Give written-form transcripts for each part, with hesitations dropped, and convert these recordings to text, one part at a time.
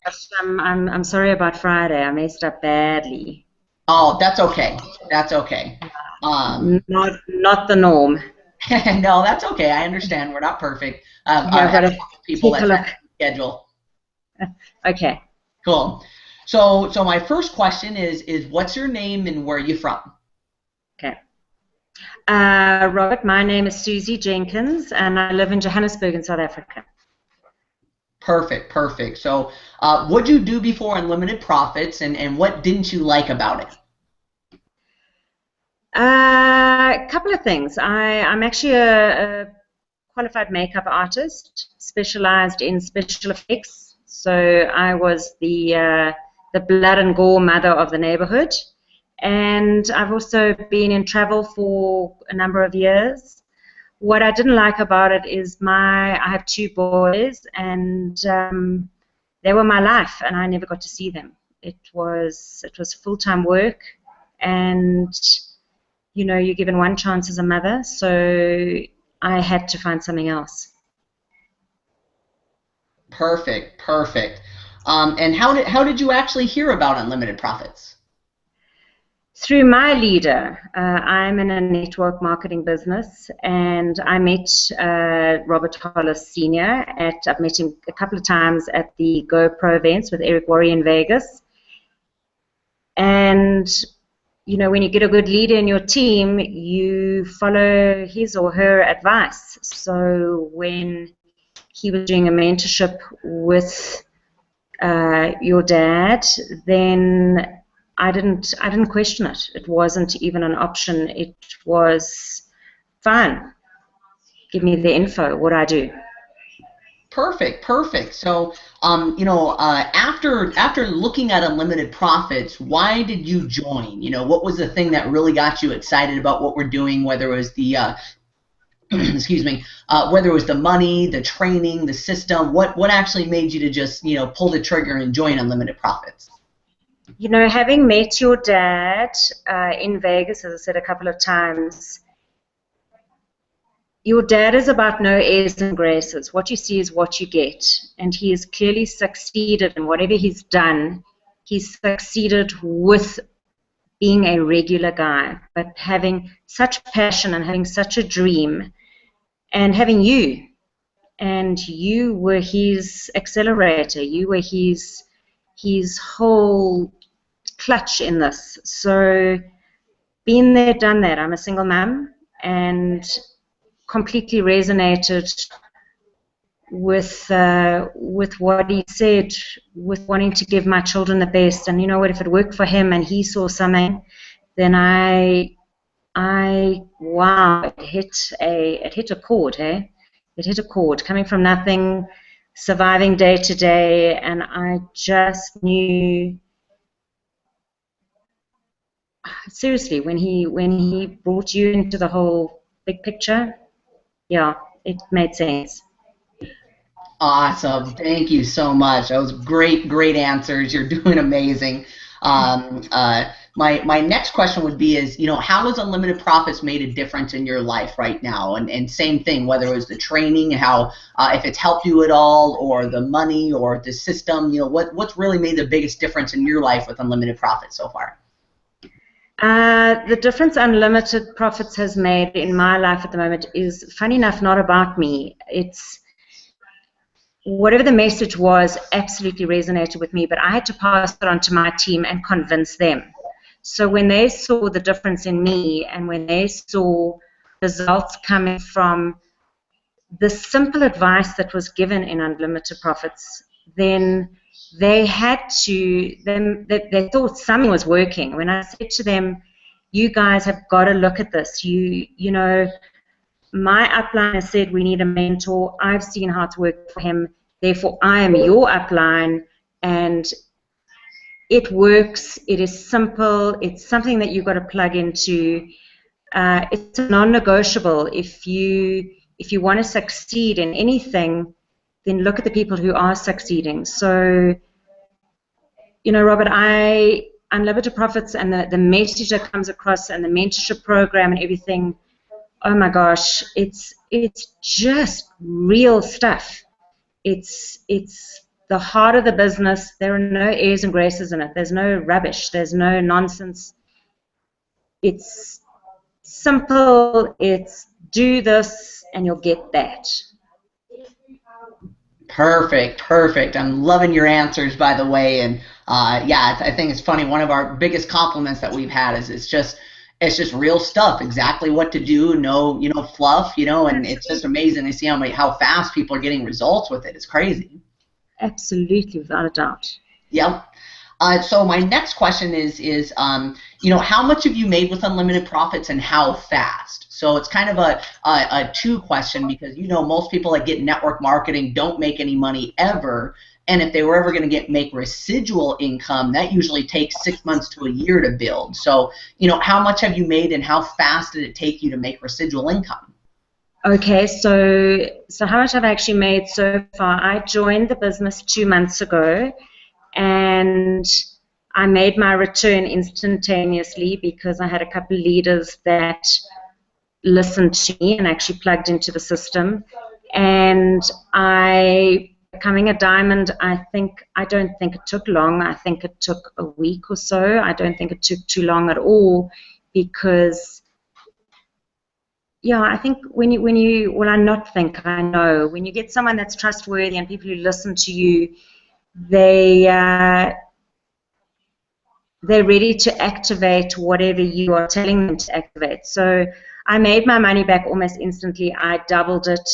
Gosh, I'm sorry about Friday. I messed up badly. Oh, that's okay. That's okay. Um, Not the norm. no, that's okay. I understand. We're not perfect. Yeah, I I've have got to people keep that a try look. to schedule. Okay. Cool. So my first question is what's your name and where are you from? Okay. Robert, my name is Suzie Jenkins, and I live in Johannesburg in South Africa. Perfect, perfect. So, what'd you do before Unlimited Profits, and what didn't you like about it? A couple of things. I'm actually a qualified makeup artist, specialized in special effects. So I was the blood and gore mother of the neighborhood. And I've also been in travel for a number of years. What I didn't like about it is I have two boys, and they were my life, and I never got to see them. It was full-time work, and you're given one chance as a mother, so I had to find something else. Perfect, perfect. And how did you actually hear about Unlimited Profits? Through my leader, I'm in a network marketing business, and I met Robert Hollis Sr. I've met him a couple of times at the GoPro events with Eric Worre in Vegas. And when you get a good leader in your team, you follow his or her advice. So when he was doing a mentorship with your dad, then I didn't question it. It wasn't even an option. It was fine. Give me the info. What I do. Perfect, perfect. So, after looking at Unlimited Profits, why did you join? What was the thing that really got you excited about what we're doing? Whether it was the excuse me, whether it was the money, the training, the system, what actually made you to just pull the trigger and join Unlimited Profits? Having met your dad in Vegas, as I said a couple of times, your dad is about no airs and graces. What you see is what you get. And he has clearly succeeded in whatever he's done. He's succeeded with being a regular guy, but having such passion and having such a dream, and having you. And you were his accelerator. You were his whole clutch in this. So been there, done that. I'm a single mom, and completely resonated with what he said, with wanting to give my children the best. And you know what? If it worked for him and he saw something, then wow, it hit a chord, hey? It hit a chord. Coming from nothing, surviving day to day, and I just knew. Seriously, when he brought you into the whole big picture, yeah, it made sense. Awesome. Thank you so much. That was great, great answers. You're doing amazing. My next question would be how has Unlimited Profits made a difference in your life right now? And same thing, whether it was the training, how if it's helped you at all, or the money, or the system, what's really made the biggest difference in your life with Unlimited Profits so far? The difference Unlimited Profits has made in my life at the moment is, funny enough, not about me. It's whatever the message was absolutely resonated with me, but I had to pass it on to my team and convince them. So when they saw the difference in me, and when they saw results coming from the simple advice that was given in Unlimited Profits, then they they thought something was working. When I said to them, you guys have got to look at this. My upline has said we need a mentor. I've seen how it's worked for him. Therefore, I am your upline, and it works. It is simple. It's something that you've got to plug into. It's non-negotiable. If you want to succeed in anything, then look at the people who are succeeding. So, Robert, Unlimited Profits and the message that comes across, and the mentorship program and everything, oh my gosh, it's just real stuff. It's the heart of the business. There are no airs and graces in it. There's no rubbish. There's no nonsense. It's simple. It's do this and you'll get that. Perfect, perfect. I'm loving your answers, by the way. And yeah, I think it's funny. One of our biggest compliments that we've had is it's just real stuff. Exactly what to do. No, fluff. And it's just amazing to see how fast people are getting results with it. It's crazy. Absolutely, without a doubt. Yep. So my next question is how much have you made with unlimited profits and how fast? So it's kind of a two question, because most people that get network marketing don't make any money ever, and if they were ever going to make residual income, that usually takes 6 months to a year to build. So how much have you made and how fast did it take you to make residual income? Okay, so how much I've actually made so far? I joined the business 2 months ago, and I made my return instantaneously because I had a couple of leaders that listened to me and actually plugged into the system. And becoming a diamond, I don't think it took long. I think it took a week or so. I don't think it took too long at all, because I think I know when you get someone that's trustworthy and people who listen to you, they're ready to activate whatever you are telling them to activate. So I made my money back almost instantly. I doubled it,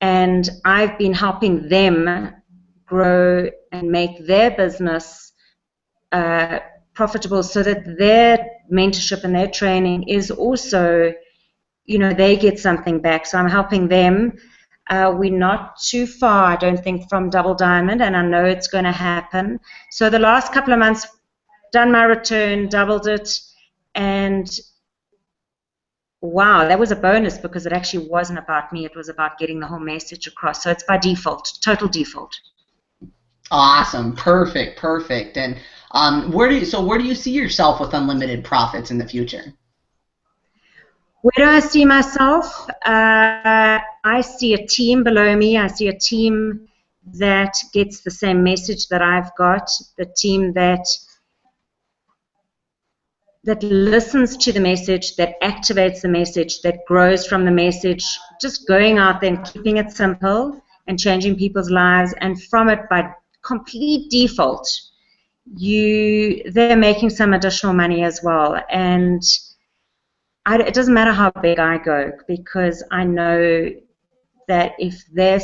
and I've been helping them grow and make their business profitable, so that their mentorship and their training is also, they get something back. So I'm helping them. We're not too far, I don't think, from double diamond, and I know it's going to happen. So the last couple of months, done my return, doubled it, and wow, that was a bonus, because it actually wasn't about me. It was about getting the whole message across. So it's by default, total default. Awesome, perfect. And where do you see yourself with unlimited profits in the future? Where do I see myself? I see a team below me. I see a team that gets the same message that I've got, the team that listens to the message, that activates the message, that grows from the message, just going out there and keeping it simple and changing people's lives, and from it, by complete default, they're making some additional money as well. And it doesn't matter how big I go, because I know that if they're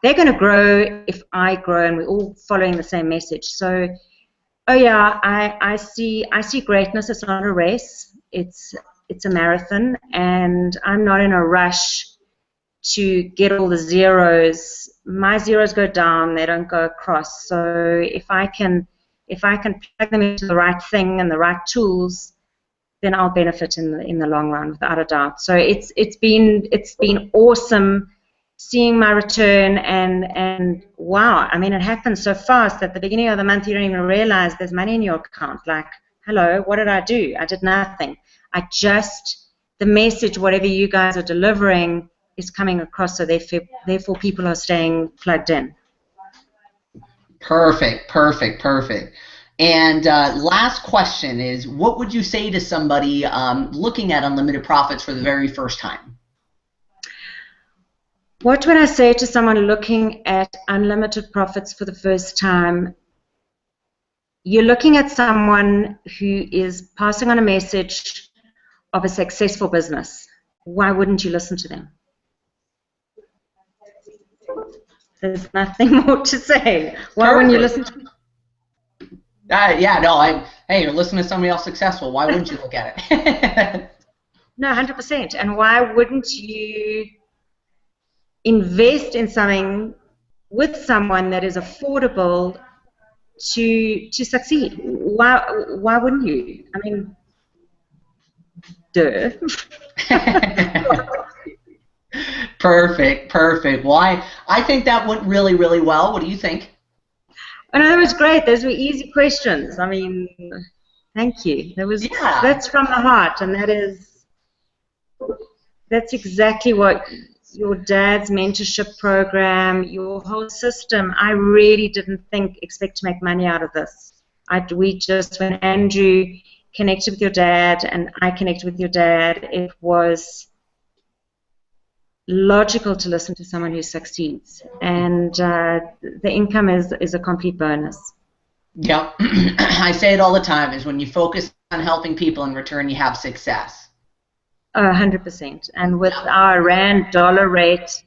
going to grow if I grow, and we're all following the same message. So I see greatness. It's not a race. It's a marathon, and I'm not in a rush to get all the zeros. My zeros go down; they don't go across. So if I can plug them into the right thing and the right tools, then I'll benefit in the long run, without a doubt. So it's been awesome seeing my return, and wow, I mean, it happens so fast at the beginning of the month you don't even realize there's money in your account. Like, hello, what did I do? I did nothing. The message, whatever you guys are delivering, is coming across, so therefore people are staying plugged in. Perfect. And last question is, what would you say to somebody looking at unlimited profits for the very first time? What would I say to someone looking at unlimited profits for the first time? You're looking at someone who is passing on a message of a successful business. Why wouldn't you listen to them? There's nothing more to say. Why wouldn't you listen to them? Hey, you're listening to somebody else successful. Why wouldn't you look at it? No, 100%. And why wouldn't you invest in something with someone that is affordable to succeed? Why wouldn't you? I mean, duh. Perfect. Well, I think that went really, really well. What do you think? Oh, no, that was great. Those were easy questions. I mean, thank you. That's from the heart, and that's exactly what your dad's mentorship program, your whole system, I really didn't expect to make money out of this. We just, when Andrew connected with your dad and I connected with your dad, it was logical to listen to someone who succeeds. And the income is a complete bonus. Yep. I say it all the time, is when you focus on helping people, in return you have success. 100%. And with our rand dollar rate,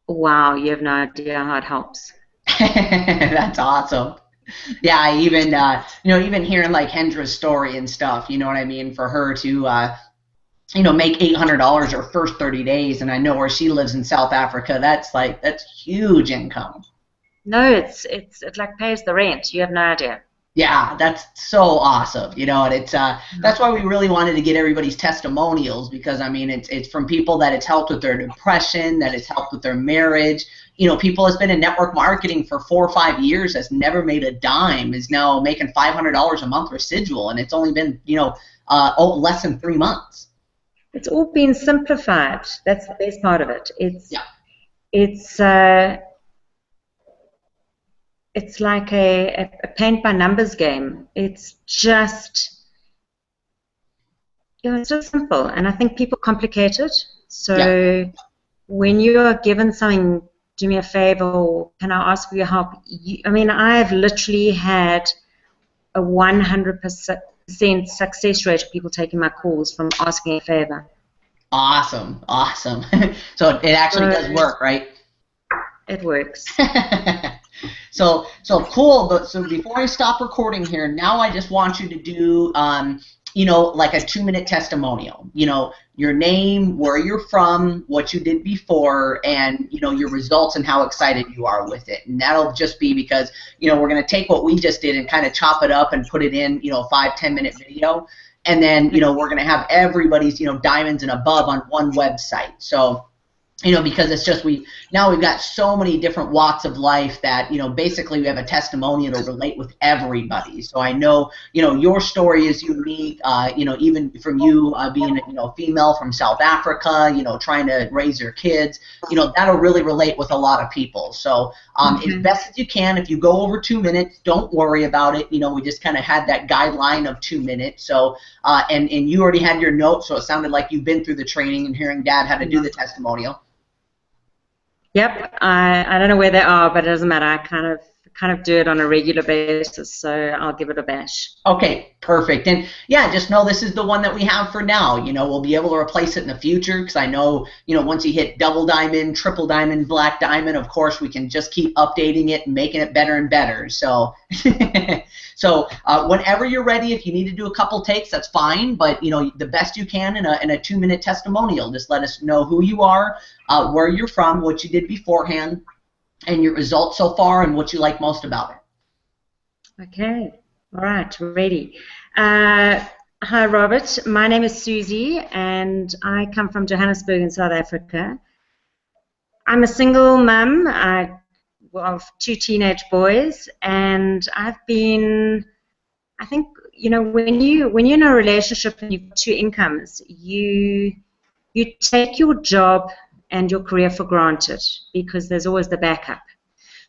wow, you have no idea how it helps. That's awesome. Yeah, I even you know, even hearing like Hendra's story and stuff, you know what I mean, for her to you know, make $800 her first 30 days, and I know where she lives in South Africa, that's huge income. No, it like pays the rent. You have no idea. Yeah, that's so awesome, you know, and it's that's why we really wanted to get everybody's testimonials, because I mean it's from people that it's helped with their depression, that it's helped with their marriage. You know, people that's been in network marketing for 4 or 5 years, has never made a dime, is now making $500 a month residual, and it's only been, you know, less than 3 months. It's all been simplified. That's the best part of it. It's like a paint by numbers game. It's just, you know, it's just simple. And I think people complicate it. So when you are given something, do me a favor, or can I ask for your help? I mean, I've literally had a 100% success rate of people taking my calls from asking a favor. Awesome, awesome. So it actually does work, right? It works. So cool. But so before I stop recording here, now I just want you to do, you know, like a 2-minute testimonial. You know, your name, where you're from, what you did before, and you know, your results and how excited you are with it. And that'll just be because, you know, we're gonna take what we just did and kind of chop it up and put it in, you know, 5-10 minute video, and then, you know, we're gonna have everybody's, you know, diamonds and above on one website. So, you know, because it's just now we've got so many different walks of life that, you know, basically we have a testimonial to relate with everybody. So I know, you know, your story is unique, you know, even from you being, you know, female from South Africa, you know, trying to raise your kids, you know, that'll really relate with a lot of people. So as best as you can, if you go over 2 minutes, don't worry about it. You know, we just kind of had that guideline of 2 minutes. So, and you already had your notes, so it sounded like you've been through the training and hearing Dad how to do the testimonial. Yep, I don't know where they are, but it doesn't matter. I kind of do it on a regular basis, so I'll give it a bash. Okay, perfect. And yeah, just know this is the one that we have for now. You know, we'll be able to replace it in the future, because I know, you know, once you hit double diamond, triple diamond, black diamond, of course we can just keep updating it and making it better and better. So so whenever you're ready, if you need to do a couple takes, that's fine, but you know, the best you can in a 2-minute testimonial. Just let us know who you are, where you're from, what you did beforehand, and your results so far, and what you like most about it. Okay, all right, ready. Hi, Robert. My name is Suzie, and I come from Johannesburg in South Africa. I'm a single mum of 2 teenage boys, and I've been, I think, you know, when you're in a relationship and you've got 2 incomes, you take your job and your career for granted, because there's always the backup.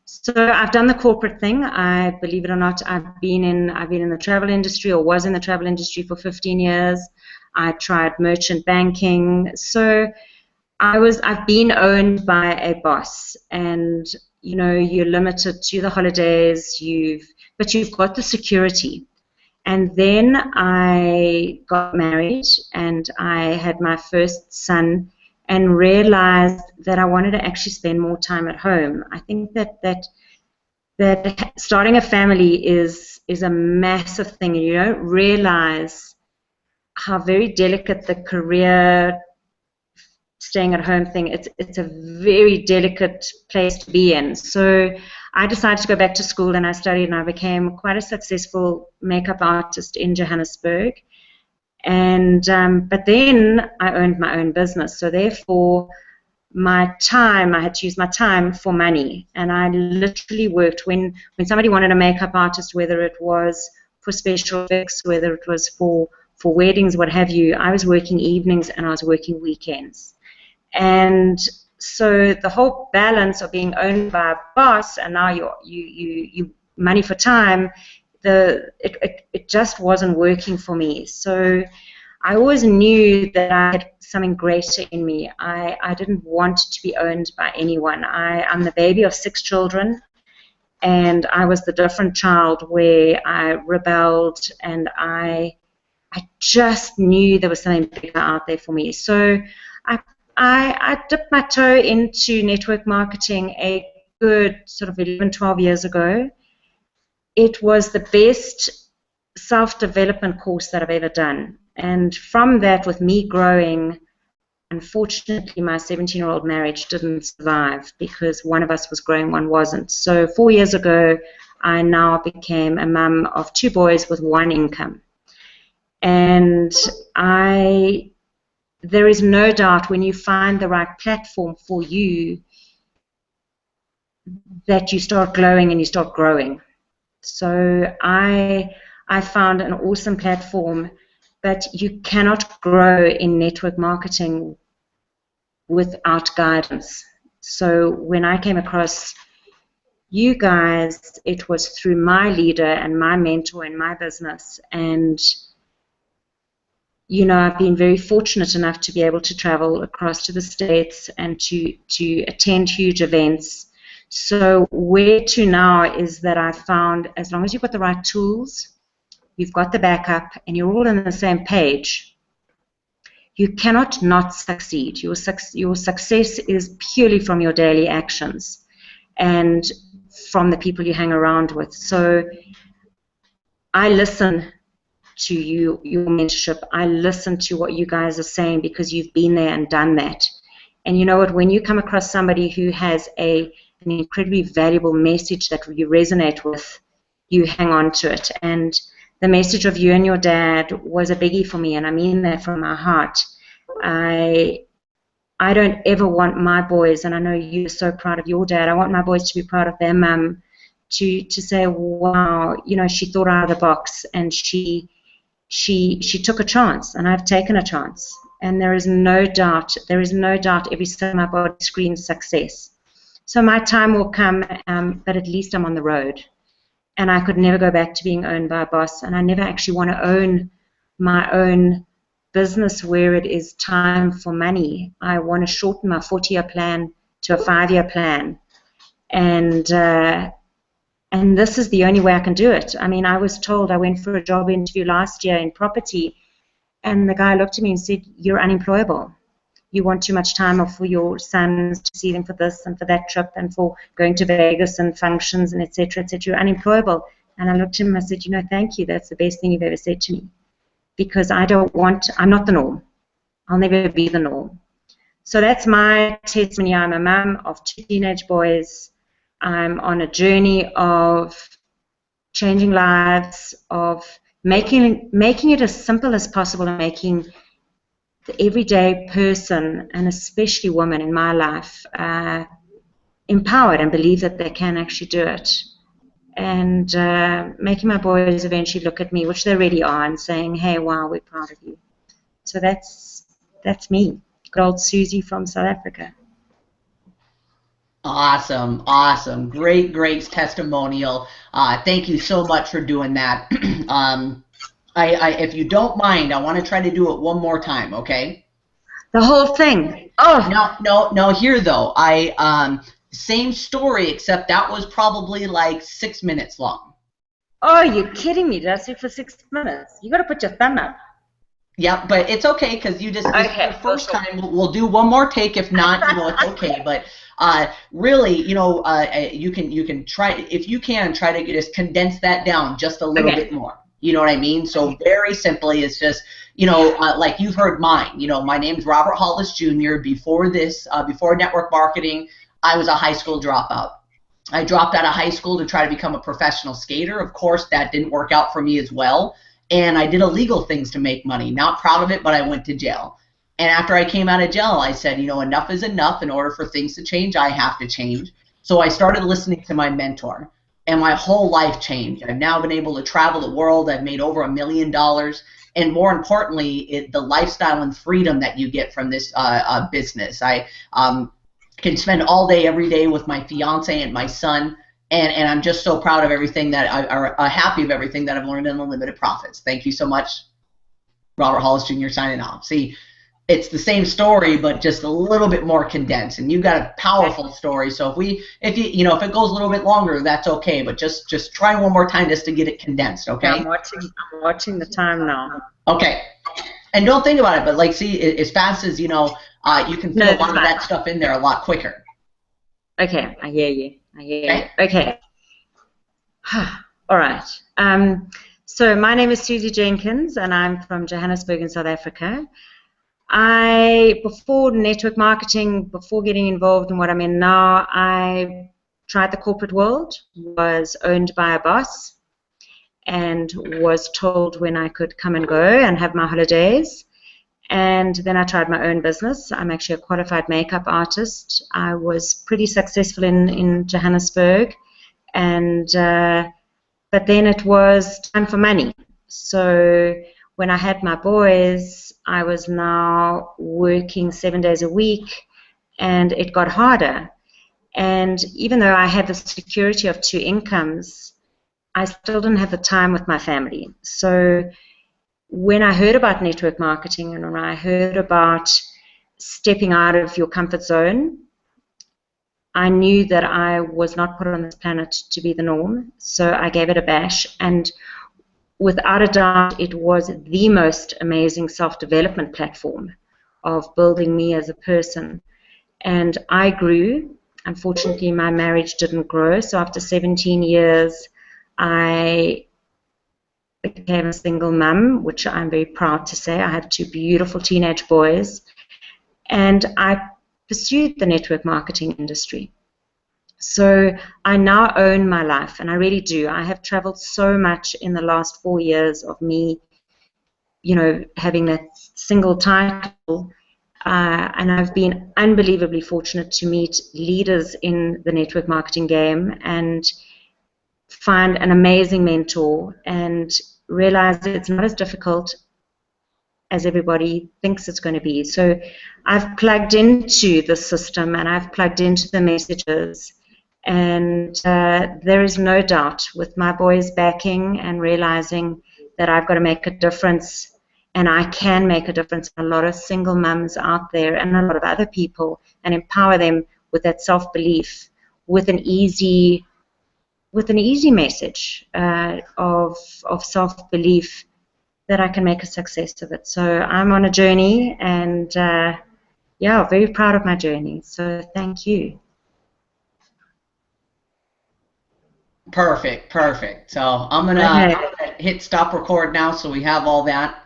So I've done the corporate thing. I believe it or not, I've been in the travel industry, or was in the travel industry, for 15 years. I tried merchant banking. So I've been owned by a boss, and you know, you're limited to the holidays. But you've got the security. And then I got married, and I had my first son, and realized that I wanted to actually spend more time at home. I think that starting a family is a massive thing, and you don't realize how very delicate the career, staying at home thing. It's a very delicate place to be in. So I decided to go back to school, and I studied, and I became quite a successful makeup artist in Johannesburg. And but then I owned my own business, so therefore I had to use my time for money, and I literally worked when somebody wanted a makeup artist, whether it was for special effects, whether it was for weddings, what have you. I was working evenings and I was working weekends, And so the whole balance of being owned by a boss and now you money for time, it just wasn't working for me. So I always knew that I had something greater in me. I didn't want to be owned by anyone. I'm the baby of 6 children, and I was the different child where I rebelled, and I just knew there was something bigger out there for me. So I dipped my toe into network marketing a good sort of 11, 12 years ago. It was the best self-development course that I've ever done. And from that, with me growing, unfortunately, my 17-year-old marriage didn't survive because one of us was growing, one wasn't. So 4 years ago, I now became a mum of 2 boys with 1 income. And there is no doubt when you find the right platform for you that you start glowing and you start growing. So I found an awesome platform, but you cannot grow in network marketing without guidance. So when I came across you guys, it was through my leader and my mentor in my business. And you know, I've been very fortunate enough to be able to travel across to the States and to attend huge events. So where to now is that I found as long as you've got the right tools, you've got the backup, and you're all on the same page, you cannot not succeed. Your success is purely from your daily actions and from the people you hang around with. So I listen to your mentorship. I listen to what you guys are saying because you've been there and done that. And you know what, when you come across somebody who has an incredibly valuable message that you resonate with, you hang on to it. And the message of you and your dad was a biggie for me, and I mean that from my heart. I don't ever want my boys, and I know you're so proud of your dad, I want my boys to be proud of their mum, to say, wow, you know, she thought out of the box, and she took a chance, and I've taken a chance. And there is no doubt every cell in my body screams success. So my time will come, but at least I'm on the road. And I could never go back to being owned by a boss, and I never actually want to own my own business where it is time for money. I want to shorten my 40-year plan to a 5-year plan. And this is the only way I can do it. I mean, I was told, I went for a job interview last year in property, and the guy looked at me and said, you're unemployable. You want too much time off for your sons to see them for this and for that trip and for going to Vegas and functions and et cetera, you're unemployable. And I looked at him and I said, you know, thank you. That's the best thing you've ever said to me. Because I'm not the norm. I'll never be the norm. So that's my testimony. I'm a mum of 2 teenage boys. I'm on a journey of changing lives, of making it as simple as possible, and making the everyday person, and especially women in my life, empowered and believe that they can actually do it. And making my boys eventually look at me, which they already are, and saying, hey, wow, we're proud of you. So that's me, good old Suzie from South Africa. Awesome, awesome. Great testimonial. Thank you so much for doing that. If you don't mind, I want to try to do it one more time, okay? The whole thing. Oh. No, here though. Same story, except that was probably like 6 minutes long. Oh, you're kidding me. That's it for 6 minutes. You got to put your thumb up. Yeah, but it's okay because you just, this is the first time. We'll do one more take. If not, you know, it's okay. But really, you know, you can try, if you can, try to just condense that down just a little bit more. You know what I mean? So very simply, it's just, you know, like you've heard mine. You know, my name's Robert Hollis Jr. Before this, before network marketing, I was a high school dropout. I dropped out of high school to try to become a professional skater. Of course, that didn't work out for me as well. And I did illegal things to make money. Not proud of it, but I went to jail. And after I came out of jail, I said, you know, enough is enough. In order for things to change, I have to change. So I started listening to my mentor, and my whole life changed. I've now been able to travel the world. I've made over $1 million. and more importantly, the lifestyle and freedom that you get from this business. I can spend all day, every day with my fiance and my son, and I'm just so proud of everything that happy of everything that I've learned in Unlimited Profits. Thank you so much, Robert Hollis Jr. signing off. See, it's the same story, but just a little bit more condensed. And you got a powerful story. So if it goes a little bit longer, that's okay. But just try one more time just to get it condensed, okay? I'm watching the time now. Okay. And don't think about it, but like, see, as fast as you can fit a lot of that stuff in there a lot quicker. Okay, I hear you. Okay. All right. So my name is Suzie Jenkins, and I'm from Johannesburg in South Africa. Before network marketing, before getting involved in what I'm in now, I tried the corporate world, was owned by a boss, and was told when I could come and go and have my holidays. And then I tried my own business. I'm actually a qualified makeup artist. I was pretty successful in Johannesburg, and but then it was time for money. So when I had my boys, I was now working 7 days a week, and it got harder. And even though I had the security of 2 incomes, I still didn't have the time with my family. So when I heard about network marketing and when I heard about stepping out of your comfort zone, I knew that I was not put on this planet to be the norm. So I gave it a bash, and without a doubt, it was the most amazing self-development platform of building me as a person. And I grew. Unfortunately, my marriage didn't grow. So after 17 years, I became a single mum, which I'm very proud to say. I have 2 beautiful teenage boys. And I pursued the network marketing industry. So I now own my life, and I really do. I have traveled so much in the last 4 years of me, having that single title, and I've been unbelievably fortunate to meet leaders in the network marketing game and find an amazing mentor and realize that it's not as difficult as everybody thinks it's going to be. So I've plugged into the system, and I've plugged into the messages. And there is no doubt, with my boys backing and realizing that I've got to make a difference, and I can make a difference in a lot of single mums out there and a lot of other people, and empower them with that self-belief, with an easy message of self-belief, that I can make a success of it. So I'm on a journey, and very proud of my journey. So thank you. Perfect. So I'm gonna hit stop record now, so we have all that.